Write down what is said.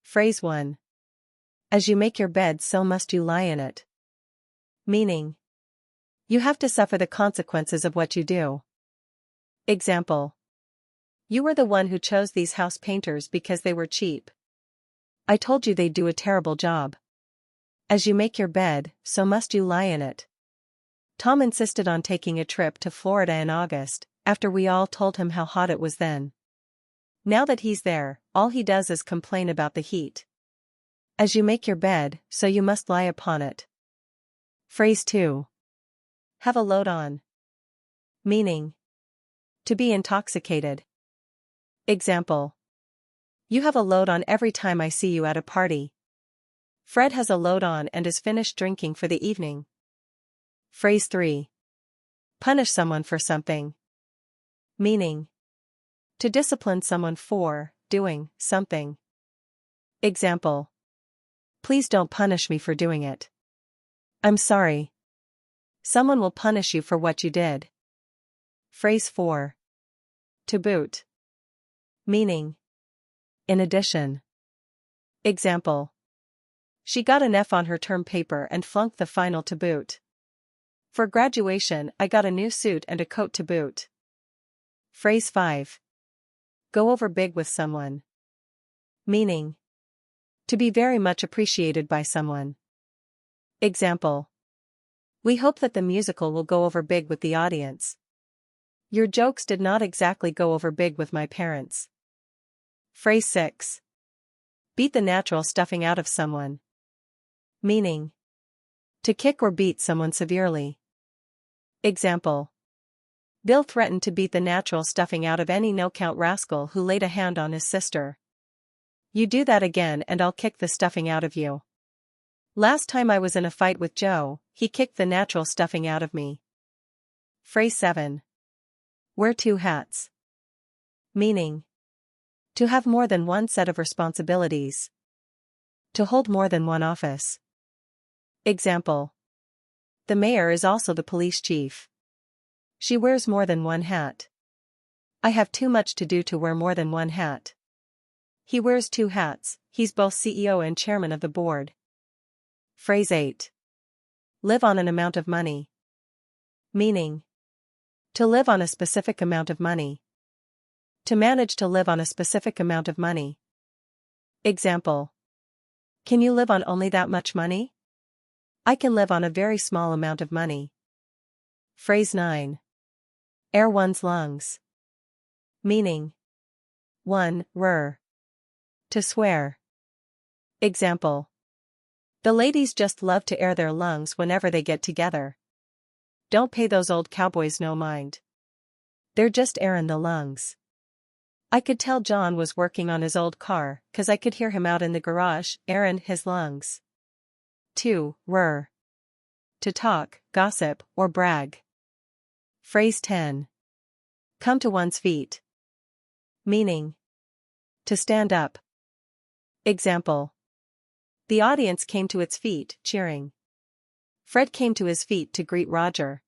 Phrase 1. As you make your bed, so must you lie in it. Meaning: you have to suffer the consequences of what you do. Example: you were the one who chose these house painters because they were cheap. I told you they'd do a terrible job. As you make your bed, so must you lie in it. Tom insisted on taking a trip to Florida in August, after we all told him how hot it was then. Now that he's there, all he does is complain about the heat. As you make your bed, so you must lie upon it. Phrase 2. Have a load on. Meaning: to be intoxicated. Example: you have a load on every time I see you at a party. Fred has a load on and is finished drinking for the evening. Phrase 3. Punish someone for something. Meaning: to discipline someone for doing something. Example: please don't punish me for doing it. I'm sorry. Someone will punish you for what you did. Phrase 4. To boot. Meaning: in addition. Example: she got an F on her term paper and flunked the final to boot. For graduation, I got a new suit and a coat to boot. Phrase 5. Go over big with someone. Meaning: to be very much appreciated by someone. Example: we hope that the musical will go over big with the audience. Your jokes did not exactly go over big with my parents. Phrase 6. Beat the natural stuffing out of someone. Meaning: to kick or beat someone severely. Example: Bill threatened to beat the natural stuffing out of any no-count rascal who laid a hand on his sister. You do that again and I'll kick the stuffing out of you. Last time I was in a fight with Joe, he kicked the natural stuffing out of me. Phrase 7. Wear two hats. Meaning: to have more than one set of responsibilities. To hold more than one office. Example: the mayor is also the police chief. She wears more than one hat. I have too much to do to wear more than one hat. He wears two hats, he's both CEO and chairman of the board. Phrase 8. Live on an amount of money. Meaning: to live on a specific amount of money. To manage to live on a specific amount of money. Example: can you live on only that much money? I can live on a very small amount of money. Phrase 9. Air one's lungs. Meaning: 1. To swear. Example: the ladies just love to air their lungs whenever they get together. Don't pay those old cowboys no mind. They're just airing the lungs. I could tell John was working on his old car, 'cause I could hear him out in the garage, airing his lungs. 2. To talk, gossip, or brag. Phrase 10. Come to one's feet. Meaning: to stand up. Example: the audience came to its feet, cheering. Fred came to his feet to greet Roger.